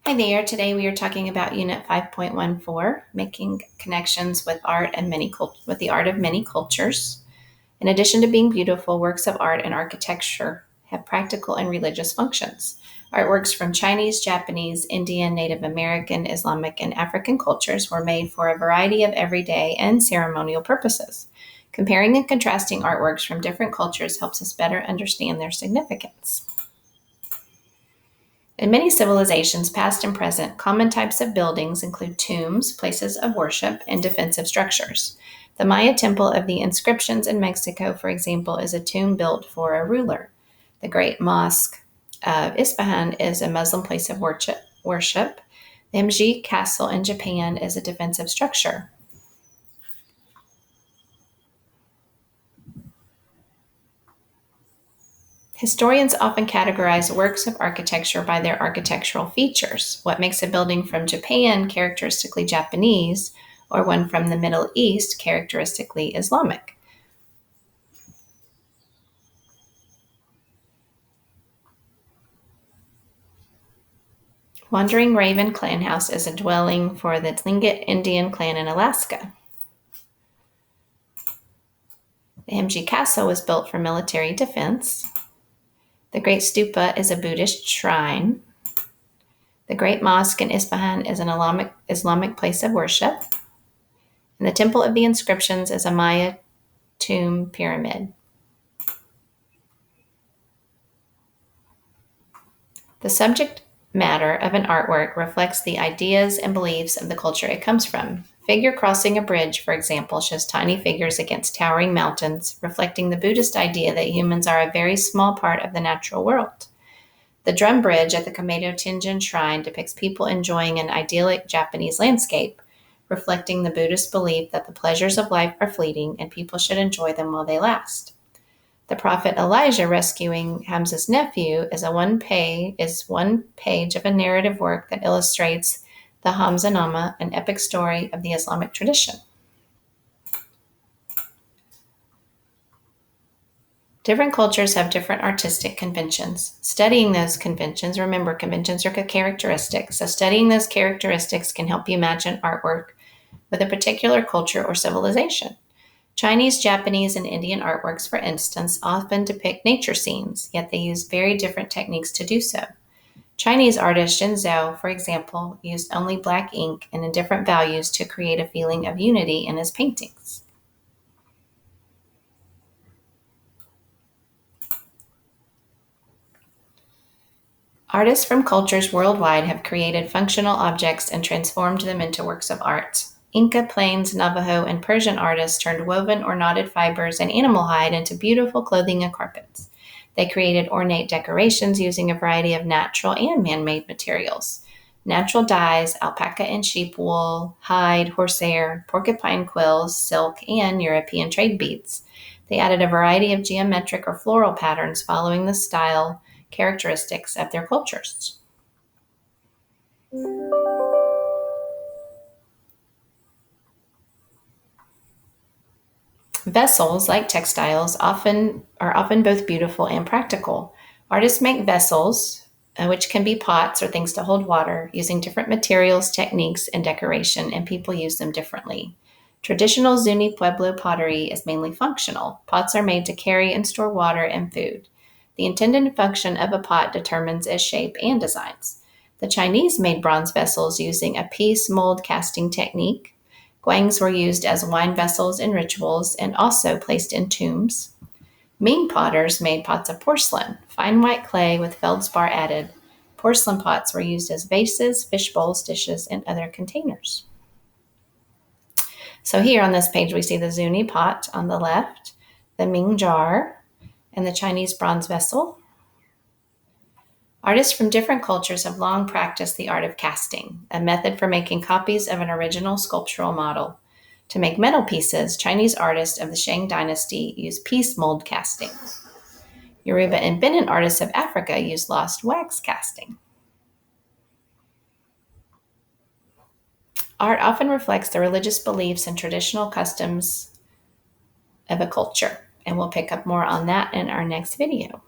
Hi there. Today we are talking about Unit 5.14, making connections with art and with the art of many cultures. In addition to being beautiful, works of art and architecture have practical and religious functions. Artworks from Chinese, Japanese, Indian, Native American, Islamic, and African cultures were made for a variety of everyday and ceremonial purposes. Comparing and contrasting artworks from different cultures helps us better understand their significance. In many civilizations, past and present, common types of buildings include tombs, places of worship, and defensive structures. The Maya Temple of the Inscriptions in Mexico, for example, is a tomb built for a ruler. The Great Mosque of Isfahan is a Muslim place of worship. The Mji Castle in Japan is a defensive structure. Historians often categorize works of architecture by their architectural features. What makes a building from Japan characteristically Japanese, or one from the Middle East characteristically Islamic? Wandering Raven Clan House is a dwelling for the Tlingit Indian clan in Alaska. The Hemji Castle was built for military defense. The Great Stupa is a Buddhist shrine. The Great Mosque in Isfahan is an Islamic place of worship. And the Temple of the Inscriptions is a Maya tomb pyramid. The subject matter of an artwork reflects the ideas and beliefs of the culture it comes from. Figure crossing a bridge, for example, shows tiny figures against towering mountains, reflecting the Buddhist idea that humans are a very small part of the natural world. The drum bridge at the Komedo Tenjin Shrine depicts people enjoying an idyllic Japanese landscape, reflecting the Buddhist belief that the pleasures of life are fleeting and people should enjoy them while they last. The prophet Elijah rescuing Hamza's nephew is one page of a narrative work that illustrates the Hamzanama, an epic story of the Islamic tradition. Different cultures have different artistic conventions. Studying those conventions, remember, conventions are characteristics, so studying those characteristics can help you imagine artwork with a particular culture or civilization. Chinese, Japanese, and Indian artworks, for instance, often depict nature scenes, yet they use very different techniques to do so. Chinese artist Xin Zhao, for example, used only black ink and indifferent values to create a feeling of unity in his paintings. Artists from cultures worldwide have created functional objects and transformed them into works of art. Inca, Plains, Navajo, and Persian artists turned woven or knotted fibers and animal hide into beautiful clothing and carpets. They created ornate decorations using a variety of natural and man-made materials. Natural dyes, alpaca and sheep wool, hide, horsehair, porcupine quills, silk, and European trade beads. They added a variety of geometric or floral patterns following the style characteristics of their cultures. Vessels, like textiles, are often both beautiful and practical. Artists make vessels, which can be pots or things to hold water, using different materials, techniques, and decoration, and people use them differently. Traditional Zuni Pueblo pottery is mainly functional. Pots are made to carry and store water and food. The intended function of a pot determines its shape and designs. The Chinese made bronze vessels using a piece mold casting technique. Guangs were used as wine vessels in rituals and also placed in tombs. Ming potters made pots of porcelain, fine white clay with feldspar added. Porcelain pots were used as vases, fish bowls, dishes, and other containers. So here on this page, we see the Zuni pot on the left, the Ming jar, and the Chinese bronze vessel. Artists from different cultures have long practiced the art of casting, a method for making copies of an original sculptural model. To make metal pieces, Chinese artists of the Shang dynasty used piece mold casting. Yoruba and Benin artists of Africa used lost wax casting. Art often reflects the religious beliefs and traditional customs of a culture, and we'll pick up more on that in our next video.